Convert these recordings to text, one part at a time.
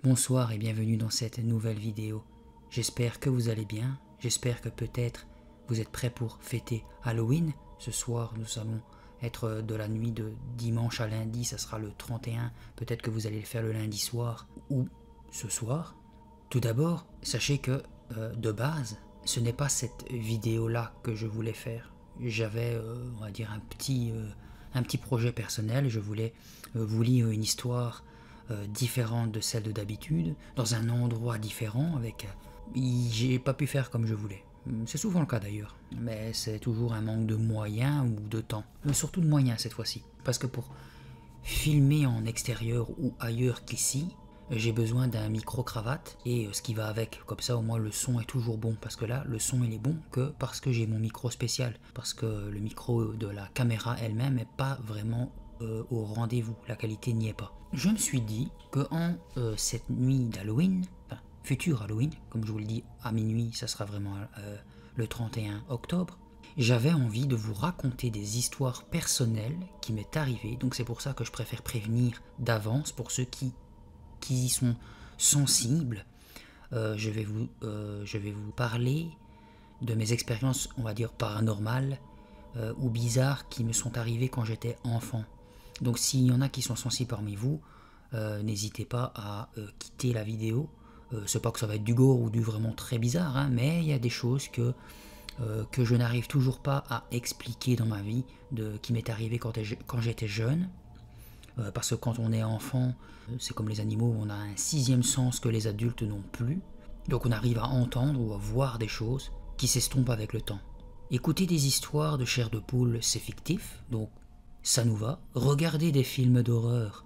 Bonsoir et bienvenue dans cette nouvelle vidéo. J'espère que vous allez bien, j'espère que peut-être vous êtes prêts pour fêter Halloween. Ce soir nous allons être de la nuit de dimanche à lundi, ça sera le 31, peut-être que vous allez le faire le lundi soir ou ce soir. Tout d'abord, sachez que de base, ce n'est pas cette vidéo-là que je voulais faire. J'avais, on va dire, un petit projet personnel, je voulais vous lire une histoire différente de celle de d'habitude, dans un endroit différent, avec... J'ai pas pu faire comme je voulais. C'est souvent le cas d'ailleurs, mais c'est toujours un manque de moyens ou de temps. Mais surtout de moyens cette fois-ci, parce que pour filmer en extérieur ou ailleurs qu'ici, j'ai besoin d'un micro-cravate et ce qui va avec, comme ça au moins le son est toujours bon, parce que là le son il est bon que parce que j'ai mon micro spécial, parce que le micro de la caméra elle-même n'est pas vraiment au rendez-vous, la qualité n'y est pas. Je me suis dit que en cette nuit d'Halloween, enfin futur Halloween, comme je vous le dis à minuit, ça sera vraiment le 31 octobre, j'avais envie de vous raconter des histoires personnelles qui m'est arrivées, donc c'est pour ça que je préfère prévenir d'avance pour ceux qui y sont sensibles. Je vais vous parler de mes expériences, on va dire paranormales ou bizarres qui me sont arrivées quand j'étais enfant. Donc s'il y en a qui sont sensibles parmi vous, n'hésitez pas à quitter la vidéo. C'est pas que ça va être du gore ou du vraiment très bizarre, hein, mais il y a des choses que je n'arrive toujours pas à expliquer dans ma vie, qui m'est arrivé quand j'étais jeune. Parce que quand on est enfant, c'est comme les animaux, on a un sixième sens que les adultes n'ont plus. Donc on arrive à entendre ou à voir des choses qui s'estompent avec le temps. Écouter des histoires de chair de poule, c'est fictif, donc ça nous va. Regarder des films d'horreur,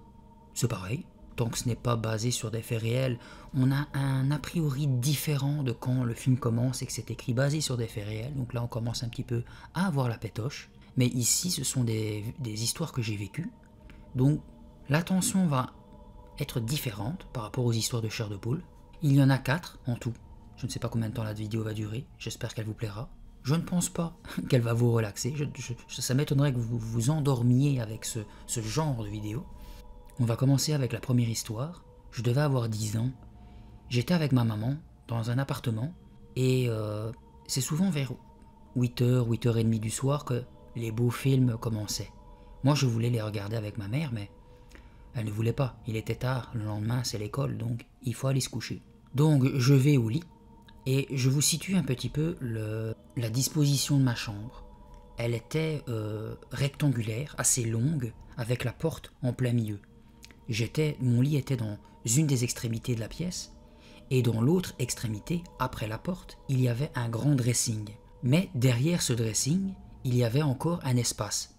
c'est pareil. Tant que ce n'est pas basé sur des faits réels, on a un a priori différent de quand le film commence et que c'est écrit basé sur des faits réels. Donc là on commence un petit peu à avoir la pétoche. Mais ici ce sont des histoires que j'ai vécues. Donc l'attention va être différente par rapport aux histoires de chair de poule. Il y en a 4 en tout. Je ne sais pas combien de temps la vidéo va durer, j'espère qu'elle vous plaira. Je ne pense pas qu'elle va vous relaxer, ça m'étonnerait que vous vous endormiez avec ce genre de vidéo. On va commencer avec la première histoire. Je devais avoir 10 ans. J'étais avec ma maman dans un appartement et c'est souvent vers 8h, 8h30 du soir que les beaux films commençaient. Moi je voulais les regarder avec ma mère, mais elle ne voulait pas, il était tard, le lendemain c'est l'école, donc il faut aller se coucher. Donc je vais au lit, et je vous situe un petit peu la disposition de ma chambre. Elle était rectangulaire, assez longue, avec la porte en plein milieu. Mon lit était dans une des extrémités de la pièce, et dans l'autre extrémité, après la porte, il y avait un grand dressing. Mais derrière ce dressing, il y avait encore un espace.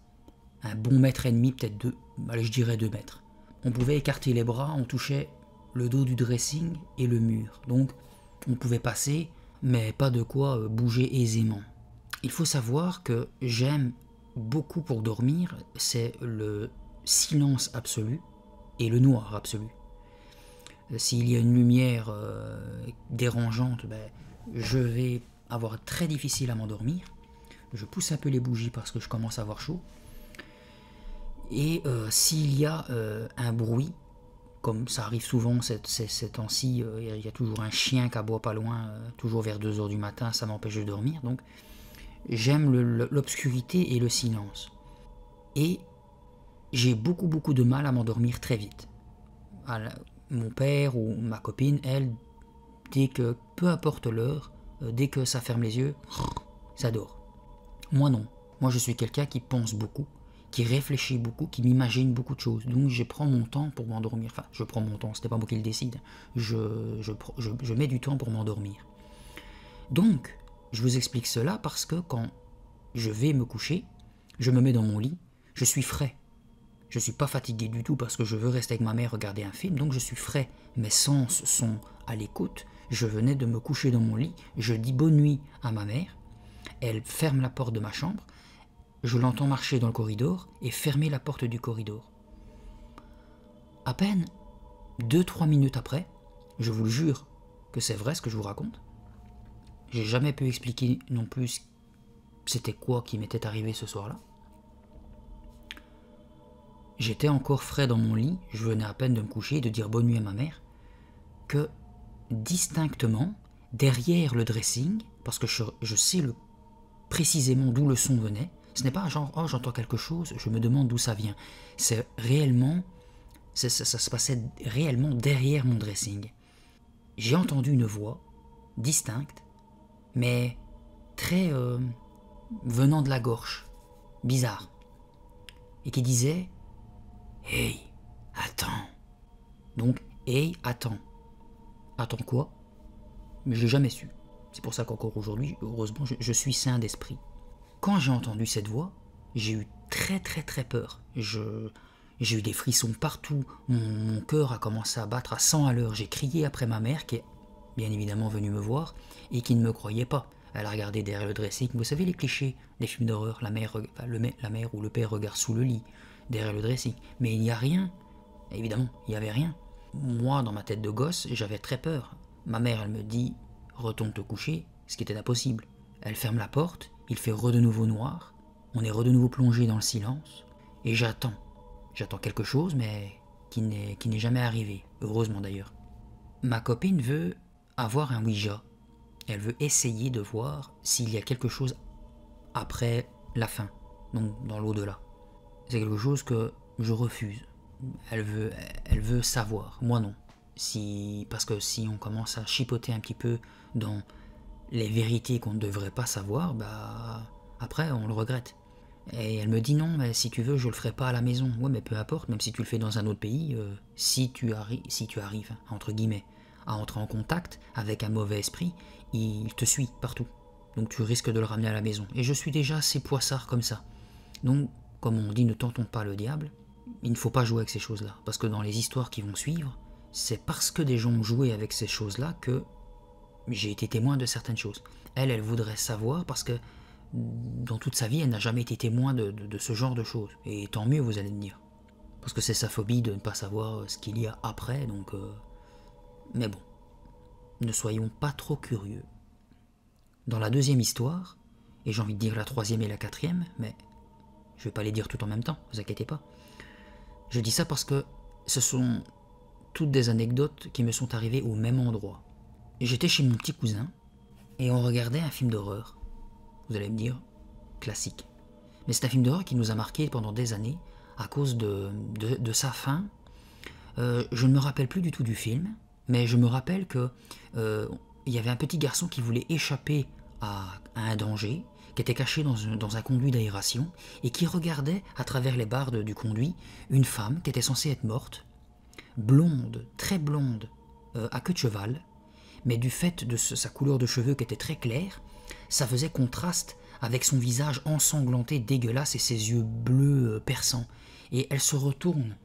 Un bon mètre et demi, peut-être 2, allez, je dirais 2 mètres. On pouvait écarter les bras, on touchait le dos du dressing et le mur. Donc on pouvait passer, mais pas de quoi bouger aisément. Il faut savoir que j'aime beaucoup pour dormir, c'est le silence absolu et le noir absolu. S'il y a une lumière dérangeante, je vais avoir très difficile à m'endormir. Je pousse un peu les bougies parce que je commence à avoir chaud. Et s'il y a un bruit, comme ça arrive souvent ces temps-ci, il y a toujours un chien qui aboie pas loin, toujours vers 2h du matin, ça m'empêche de dormir. Donc j'aime l'obscurité et le silence. Et j'ai beaucoup de mal à m'endormir très vite. Mon père ou ma copine, elle, dès que, peu importe l'heure, dès que ça ferme les yeux, ça dort. Moi non, moi je suis quelqu'un qui pense beaucoup, qui réfléchit beaucoup, qui m'imagine beaucoup de choses. Donc je prends mon temps pour m'endormir. Enfin, je prends mon temps, c'était pas moi qui le décide. Je mets du temps pour m'endormir. Donc, je vous explique cela parce que quand je vais me coucher, je me mets dans mon lit, je suis frais. Je suis pas fatigué du tout parce que je veux rester avec ma mère regarder un film, donc je suis frais. Mes sens sont à l'écoute. Je venais de me coucher dans mon lit, je dis bonne nuit à ma mère. Elle ferme la porte de ma chambre. Je l'entends marcher dans le corridor et fermer la porte du corridor. À peine 2-3 minutes après, je vous le jure que c'est vrai ce que je vous raconte. J'ai jamais pu expliquer non plus c'était quoi qui m'était arrivé ce soir-là. J'étais encore frais dans mon lit, je venais à peine de me coucher et de dire bonne nuit à ma mère. que distinctement, derrière le dressing, parce que je sais précisément d'où le son venait, ce n'est pas genre « oh j'entends quelque chose, je me demande d'où ça vient ». C'est réellement, ça se passait réellement derrière mon dressing. J'ai entendu une voix distincte, mais très venant de la gorge, bizarre, et qui disait « Hey, attends ». Donc « Hey, attends ». Attends quoi? Mais je l'ai jamais su. C'est pour ça qu'encore aujourd'hui, heureusement, je suis sain d'esprit. Quand j'ai entendu cette voix, j'ai eu très peur. J'ai eu des frissons partout, mon cœur a commencé à battre à 100 à l'heure. J'ai crié après ma mère, qui est bien évidemment venue me voir, et qui ne me croyait pas. Elle a regardé derrière le dressing. Vous savez les clichés des films d'horreur, la mère ou le père regarde sous le lit, derrière le dressing. Mais il n'y a rien. Évidemment, il n'y avait rien. Moi, dans ma tête de gosse, j'avais très peur. Ma mère, elle me dit « Retourne te coucher », ce qui était impossible. Elle ferme la porte, il fait de nouveau noir, on est de nouveau plongé dans le silence, et j'attends. J'attends quelque chose, mais qui n'est jamais arrivé, heureusement d'ailleurs. Ma copine veut avoir un Ouija. Elle veut essayer de voir s'il y a quelque chose après la fin, donc dans l'au-delà. C'est quelque chose que je refuse. Elle veut savoir, moi non. Parce que si on commence à chipoter un petit peu dans les vérités qu'on ne devrait pas savoir, bah après on le regrette. Et elle me dit non, mais si tu veux, je le ferai pas à la maison. Ouais, mais peu importe, même si tu le fais dans un autre pays, si tu arrives, entre guillemets, à entrer en contact avec un mauvais esprit, il te suit partout. Donc tu risques de le ramener à la maison. Et je suis déjà assez poissard comme ça. Donc, comme on dit, ne tentons pas le diable, il ne faut pas jouer avec ces choses-là. Parce que dans les histoires qui vont suivre, c'est parce que des gens ont joué avec ces choses-là que j'ai été témoin de certaines choses. Elle voudrait savoir parce que dans toute sa vie, elle n'a jamais été témoin de ce genre de choses. Et tant mieux, vous allez me dire. Parce que c'est sa phobie de ne pas savoir ce qu'il y a après, donc... Mais bon, ne soyons pas trop curieux. Dans la deuxième histoire, et j'ai envie de dire la troisième et la quatrième, mais je vais pas les dire tout en même temps, vous inquiétez pas. Je dis ça parce que ce sont toutes des anecdotes qui me sont arrivées au même endroit. J'étais chez mon petit cousin, et on regardait un film d'horreur. Vous allez me dire, classique. Mais c'est un film d'horreur qui nous a marqué pendant des années, à cause de sa fin. Je ne me rappelle plus du tout du film, mais je me rappelle que il y avait un petit garçon qui voulait échapper à un danger, qui était caché dans un conduit d'aération, et qui regardait à travers les barres du conduit une femme qui était censée être morte, blonde, très blonde, à queue de cheval, mais du fait de sa couleur de cheveux qui était très claire, ça faisait contraste avec son visage ensanglanté, dégueulasse, et ses yeux bleus perçants. Et elle se retourne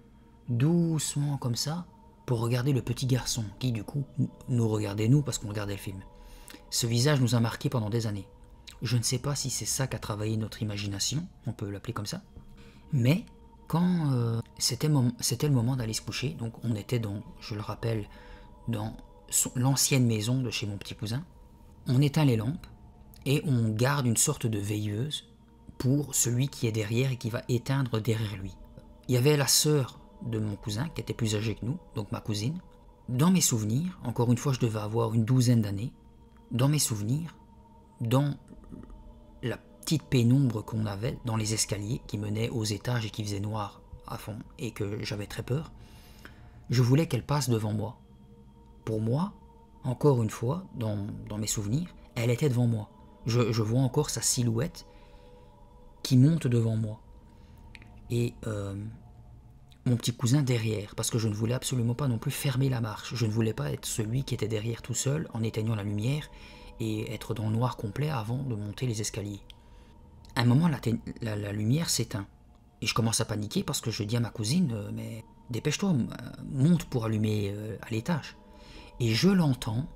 doucement comme ça pour regarder le petit garçon, qui du coup nous regardait nous parce qu'on regardait le film. Ce visage nous a marqué pendant des années. Je ne sais pas si c'est ça qu'a travaillé notre imagination, on peut l'appeler comme ça, mais quand c'était le moment d'aller se coucher, donc on était je le rappelle, dans l'ancienne maison de chez mon petit cousin, on éteint les lampes et on garde une sorte de veilleuse pour celui qui est derrière et qui va éteindre derrière lui. Il y avait la sœur de mon cousin qui était plus âgée que nous, donc ma cousine. Dans mes souvenirs, encore une fois je devais avoir une douzaine d'années, dans mes souvenirs, dans la petite pénombre qu'on avait dans les escaliers qui menaient aux étages et qui faisaient noir à fond et que j'avais très peur, je voulais qu'elle passe devant moi. Pour moi, encore une fois, dans mes souvenirs, elle était devant moi. Je vois encore sa silhouette qui monte devant moi. Et mon petit cousin derrière, parce que je ne voulais absolument pas non plus fermer la marche. Je ne voulais pas être celui qui était derrière tout seul en éteignant la lumière et être dans le noir complet avant de monter les escaliers. À un moment, la lumière s'éteint. Et je commence à paniquer parce que je dis à ma cousine « Mais dépêche-toi, monte pour allumer à l'étage ». Et je l'entends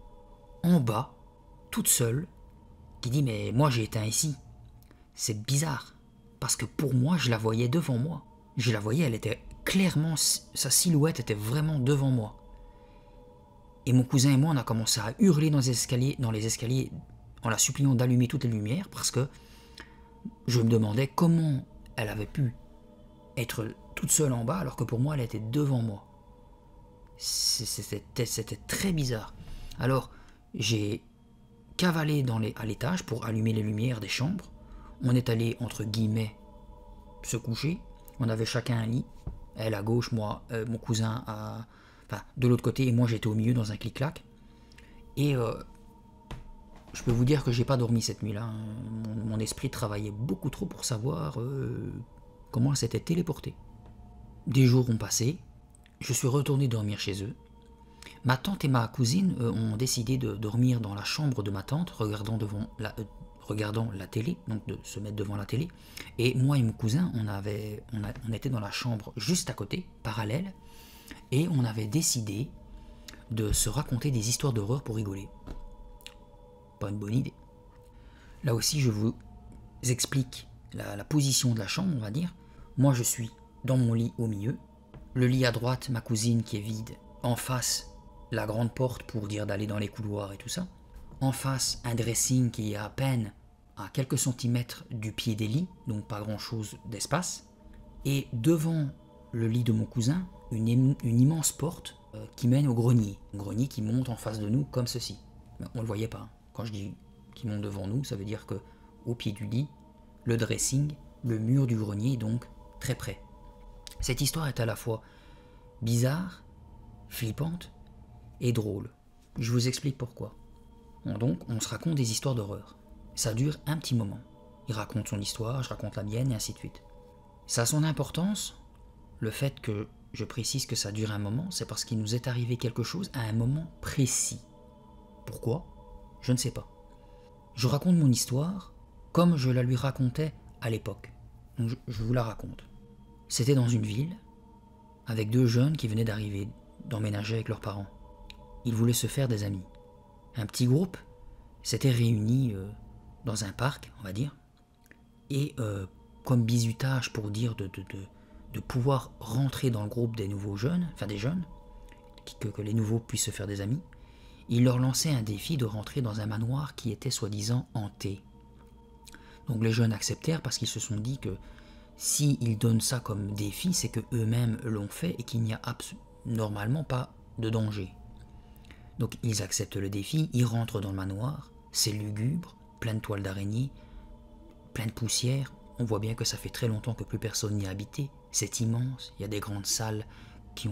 en bas, toute seule, qui dit « Mais moi j'ai éteint ici ». C'est bizarre, parce que pour moi je la voyais devant moi. Je la voyais, elle était clairement, sa silhouette était vraiment devant moi. Et mon cousin et moi on a commencé à hurler dans les escaliers en la suppliant d'allumer toutes les lumières, parce que je me demandais comment elle avait pu être toute seule en bas alors que pour moi elle était devant moi. C'était très bizarre. Alors, j'ai cavalé à l'étage pour allumer les lumières des chambres. On est allé, entre guillemets, se coucher. On avait chacun un lit. Elle à gauche, moi, mon cousin de l'autre côté, et moi j'étais au milieu dans un clic-clac. Et je peux vous dire que j'ai pas dormi cette nuit-là. Hein. Mon esprit travaillait beaucoup trop pour savoir comment elle s'était téléportée. Des jours ont passé. Je suis retourné dormir chez eux. Ma tante et ma cousine ont décidé de dormir dans la chambre de ma tante, regardant la télé, donc de se mettre devant la télé. Et moi et mon cousin, on était dans la chambre juste à côté, parallèle, et on avait décidé de se raconter des histoires d'horreur pour rigoler. Pas une bonne idée. Là aussi, je vous explique la position de la chambre, on va dire. Moi, je suis dans mon lit au milieu. Le lit à droite, ma cousine qui est vide. En face, la grande porte pour dire d'aller dans les couloirs et tout ça. En face, un dressing qui est à peine à quelques centimètres du pied des lits, donc pas grand chose d'espace. Et devant le lit de mon cousin, une immense porte qui mène au grenier. Un grenier qui monte en face de nous comme ceci. Mais on ne le voyait pas. Hein. Quand je dis qui monte devant nous, ça veut dire que au pied du lit, le dressing, le mur du grenier est donc très près. Cette histoire est à la fois bizarre, flippante et drôle. Je vous explique pourquoi. Donc, on se raconte des histoires d'horreur. Ça dure un petit moment. Il raconte son histoire, je raconte la mienne, et ainsi de suite. Ça a son importance. Le fait que je précise que ça dure un moment, c'est parce qu'il nous est arrivé quelque chose à un moment précis. Pourquoi ? Je ne sais pas. Je raconte mon histoire comme je la lui racontais à l'époque. Donc je vous la raconte. C'était dans une ville, avec deux jeunes qui venaient d'arriver, d'emménager avec leurs parents. Ils voulaient se faire des amis. Un petit groupe s'était réuni dans un parc, on va dire, et comme bizutage pour dire de pouvoir rentrer dans le groupe des nouveaux jeunes, enfin des jeunes, que les nouveaux puissent se faire des amis, ils leur lançaient un défi de rentrer dans un manoir qui était soi-disant hanté. Donc les jeunes acceptèrent parce qu'ils se sont dit que s'ils donnent ça comme défi, c'est que eux-mêmes l'ont fait et qu'il n'y a normalement pas de danger. Donc ils acceptent le défi, ils rentrent dans le manoir, c'est lugubre, plein de toiles d'araignée, plein de poussière, on voit bien que ça fait très longtemps que plus personne n'y a habité, c'est immense, il y a des grandes salles qui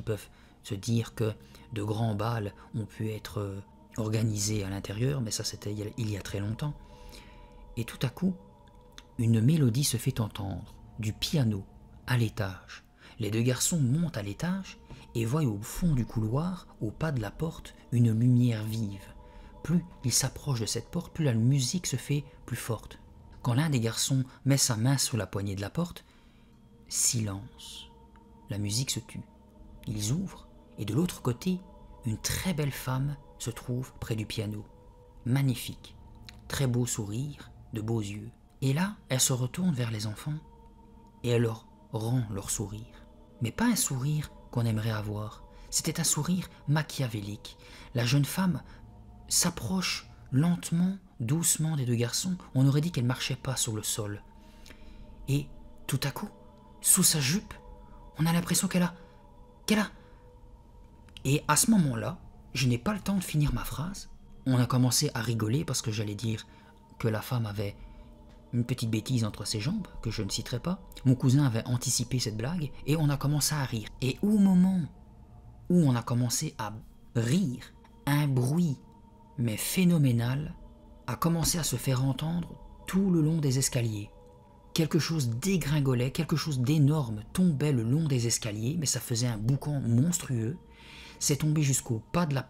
peuvent se dire que de grands bals ont pu être organisés à l'intérieur, mais ça c'était il y a très longtemps. Et tout à coup, une mélodie se fait entendre, du piano, à l'étage. Les deux garçons montent à l'étage et voient au fond du couloir, au pas de la porte, une lumière vive. Plus ils s'approchent de cette porte, plus la musique se fait plus forte. Quand l'un des garçons met sa main sur la poignée de la porte, silence. La musique se tue. Ils ouvrent et de l'autre côté, une très belle femme se trouve près du piano. Magnifique, très beau sourire, de beaux yeux. Et là, elle se retourne vers les enfants et elle leur rend leur sourire. Mais pas un sourire qu'on aimerait avoir. C'était un sourire machiavélique. La jeune femme s'approche lentement, doucement des deux garçons. On aurait dit qu'elle ne marchait pas sur le sol. Et tout à coup, sous sa jupe, on a l'impression qu'elle a... Et à ce moment-là, je n'ai pas le temps de finir ma phrase. On a commencé à rigoler parce que j'allais dire que la femme avait une petite bêtise entre ses jambes, que je ne citerai pas. Mon cousin avait anticipé cette blague et on a commencé à rire. Et au moment où on a commencé à rire, un bruit, mais phénoménal, a commencé à se faire entendre tout le long des escaliers. Quelque chose dégringolait, quelque chose d'énorme tombait le long des escaliers, mais ça faisait un boucan monstrueux. C'est tombé jusqu'au pas de la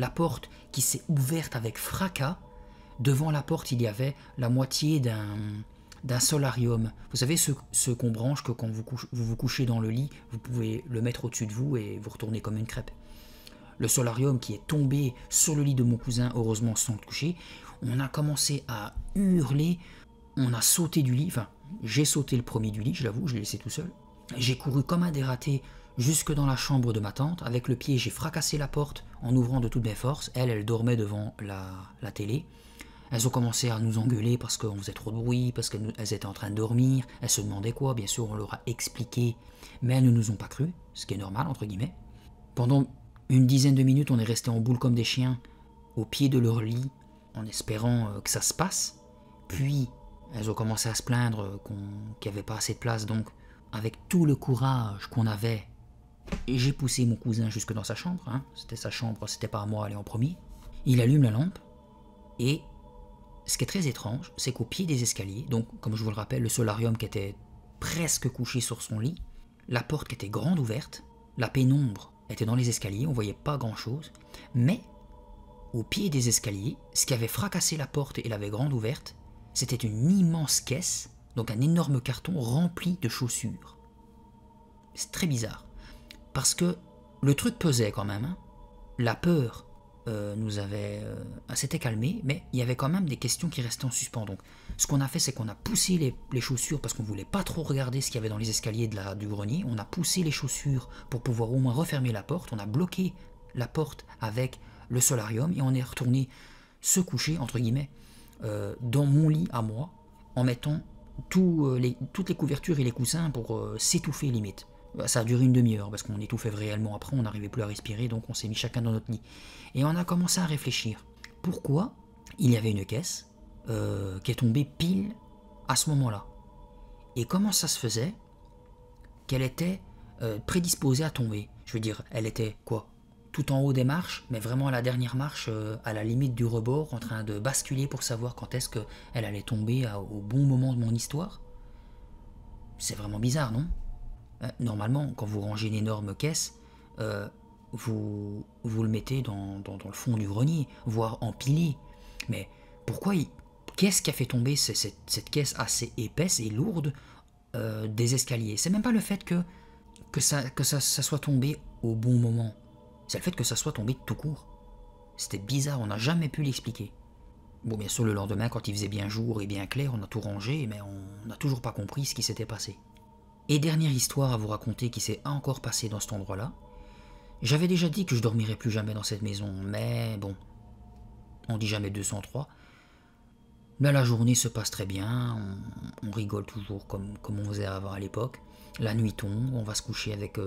porte qui s'est ouverte avec fracas. Devant la porte, il y avait la moitié d'un solarium. Vous savez, ce qu'on branche, que quand vous vous couchez dans le lit, vous pouvez le mettre au-dessus de vous et vous retournez comme une crêpe. Le solarium qui est tombé sur le lit de mon cousin, heureusement sans toucher. On a commencé à hurler, on a sauté du lit, enfin, j'ai sauté le premier du lit, je l'avoue, je l'ai laissé tout seul. J'ai couru comme un dératé jusque dans la chambre de ma tante. Avec le pied, j'ai fracassé la porte en ouvrant de toutes mes forces. Elle dormait devant la télé. Elles ont commencé à nous engueuler parce qu'on faisait trop de bruit, parce qu'elles étaient en train de dormir. Elles se demandaient quoi, bien sûr, on leur a expliqué, mais elles ne nous ont pas cru, ce qui est normal, entre guillemets. Pendant une dizaine de minutes, on est resté en boule comme des chiens, au pied de leur lit, en espérant que ça se passe. Puis, elles ont commencé à se plaindre qu'il n'y avait pas assez de place, donc avec tout le courage qu'on avait, j'ai poussé mon cousin jusque dans sa chambre, hein. C'était sa chambre, c'était pas à moi aller en premier. Il allume la lampe, et ce qui est très étrange, c'est qu'au pied des escaliers, donc comme je vous le rappelle, le solarium qui était presque couché sur son lit, la porte qui était grande ouverte, la pénombre était dans les escaliers, on voyait pas grand chose, mais au pied des escaliers, ce qui avait fracassé la porte et l'avait grande ouverte, c'était une immense caisse, donc un énorme carton rempli de chaussures. C'est très bizarre, parce que le truc pesait quand même, hein. La peur s'était calmée, mais il y avait quand même des questions qui restaient en suspens. Donc, ce qu'on a fait, c'est qu'on a poussé les chaussures parce qu'on voulait pas trop regarder ce qu'il y avait dans les escaliers du grenier. On a poussé les chaussures pour pouvoir au moins refermer la porte. On a bloqué la porte avec le solarium et on est retourné se coucher, entre guillemets, dans mon lit à moi, en mettant toutes les couvertures et les coussins pour s'étouffer limite. Ça a duré une demi-heure parce qu'on étouffait réellement après, on n'arrivait plus à respirer, donc on s'est mis chacun dans notre lit. Et on a commencé à réfléchir. Pourquoi il y avait une caisse qui est tombée pile à ce moment-là? Et comment ça se faisait qu'elle était prédisposée à tomber? Je veux dire, elle était quoi? Tout en haut des marches, mais vraiment à la dernière marche, à la limite du rebord, en train de basculer pour savoir quand est-ce qu'elle allait tomber au bon moment de mon histoire? C'est vraiment bizarre, non? Normalement, quand vous rangez une énorme caisse, vous le mettez dans le fond du grenier, voire empilé. Mais pourquoi qu'est-ce qui a fait tomber cette caisse assez épaisse et lourde des escaliers? C'est même pas le fait que ça soit tombé au bon moment. C'est le fait que ça soit tombé tout court. C'était bizarre, on n'a jamais pu l'expliquer. Bon, bien sûr, le lendemain, quand il faisait bien jour et bien clair, on a tout rangé, mais on n'a toujours pas compris ce qui s'était passé. Et dernière histoire à vous raconter qui s'est encore passée dans cet endroit-là. J'avais déjà dit que je dormirais plus jamais dans cette maison, mais bon, on dit jamais 203. Là, la journée se passe très bien, on rigole toujours comme on faisait avant à l'époque. La nuit tombe, on va se coucher avec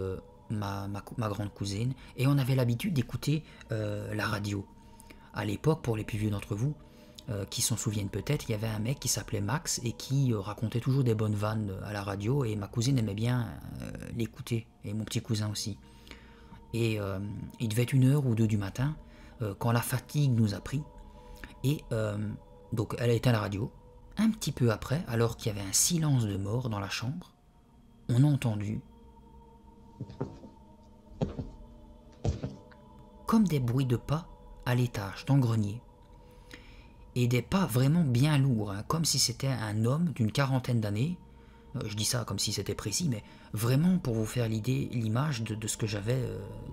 ma grande cousine, et on avait l'habitude d'écouter la radio. À l'époque, pour les plus vieux d'entre vous, qui s'en souviennent peut-être, il y avait un mec qui s'appelait Max et qui racontait toujours des bonnes vannes à la radio, et ma cousine aimait bien l'écouter, et mon petit cousin aussi. Et il devait être 1h ou 2 du matin, quand la fatigue nous a pris, et donc elle a éteint la radio. Un petit peu après, alors qu'il y avait un silence de mort dans la chambre, on a entendu comme des bruits de pas à l'étage, dans le grenier. Et des pas vraiment bien lourds, hein, comme si c'était un homme d'une 40aine d'années. Je dis ça comme si c'était précis, mais vraiment pour vous faire l'image de ce que j'avais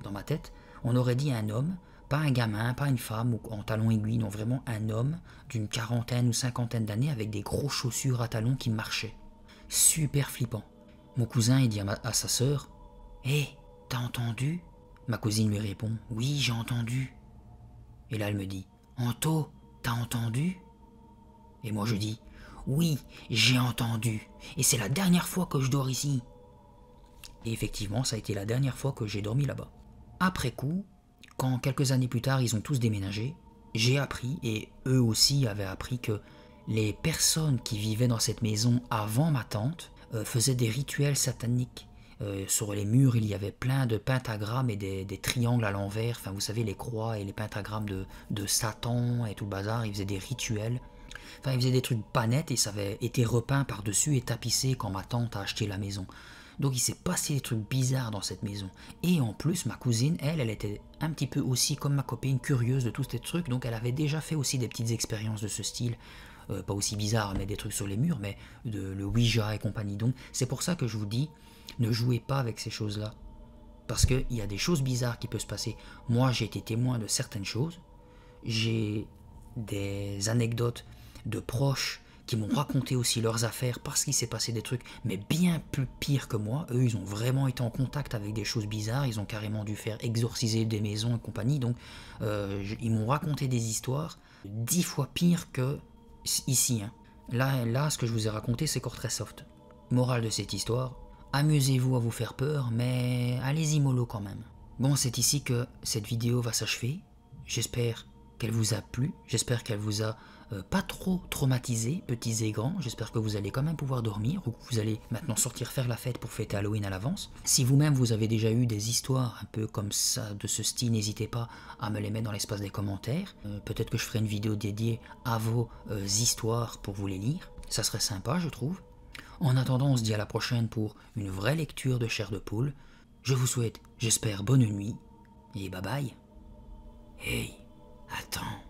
dans ma tête, on aurait dit un homme, pas un gamin, pas une femme ou en talons aiguilles, non, vraiment un homme d'une 40aine ou 50aine d'années avec des grosses chaussures à talons qui marchaient. Super flippant. Mon cousin, il dit à sa sœur, « Hé, t'as entendu ?» Ma cousine lui répond, « Oui, j'ai entendu. » Et là, elle me dit, « Anto, t'as entendu ?» Et moi, je dis, « Oui, j'ai entendu. Et c'est la dernière fois que je dors ici. » Et effectivement, ça a été la dernière fois que j'ai dormi là-bas. Après coup, quand quelques années plus tard, ils ont tous déménagé, j'ai appris, et eux aussi avaient appris, que les personnes qui vivaient dans cette maison avant ma tante faisaient des rituels sataniques. Sur les murs, il y avait plein de pentagrammes et des triangles à l'envers, enfin vous savez, les croix et les pentagrammes de Satan et tout le bazar. Ils faisaient des rituels, enfin ils faisaient des trucs pas nets, et ça avait été repeint par-dessus et tapissé quand ma tante a acheté la maison. Donc il s'est passé des trucs bizarres dans cette maison. Et en plus, ma cousine, elle était un petit peu aussi comme ma copine, curieuse de tous ces trucs, donc elle avait déjà fait aussi des petites expériences de ce style. Pas aussi bizarre, mais des trucs sur les murs, mais le Ouija et compagnie. Donc c'est pour ça que je vous dis, ne jouez pas avec ces choses-là. Parce qu'il y a des choses bizarres qui peuvent se passer. Moi, j'ai été témoin de certaines choses. J'ai des anecdotes de proches qui m'ont raconté aussi leurs affaires parce qu'il s'est passé des trucs, mais bien plus pires que moi. Eux, ils ont vraiment été en contact avec des choses bizarres. Ils ont carrément dû faire exorciser des maisons et compagnie. Donc, ils m'ont raconté des histoires 10 fois pires que ici. Hein. Là, ce que je vous ai raconté, c'est encore très soft. Morale de cette histoire, amusez-vous à vous faire peur, mais allez-y mollo quand même. Bon, c'est ici que cette vidéo va s'achever. J'espère qu'elle vous a plu, j'espère qu'elle vous a pas trop traumatisé, petits et grands. J'espère que vous allez quand même pouvoir dormir ou que vous allez maintenant sortir faire la fête pour fêter Halloween à l'avance. Si vous-même vous avez déjà eu des histoires un peu comme ça, de ce style, n'hésitez pas à me les mettre dans l'espace des commentaires. Peut-être que je ferai une vidéo dédiée à vos histoires pour vous les lire. Ça serait sympa, je trouve. En attendant, on se dit à la prochaine pour une vraie lecture de Chair de Poule. Je vous souhaite, j'espère, bonne nuit et bye bye. Hey, attends.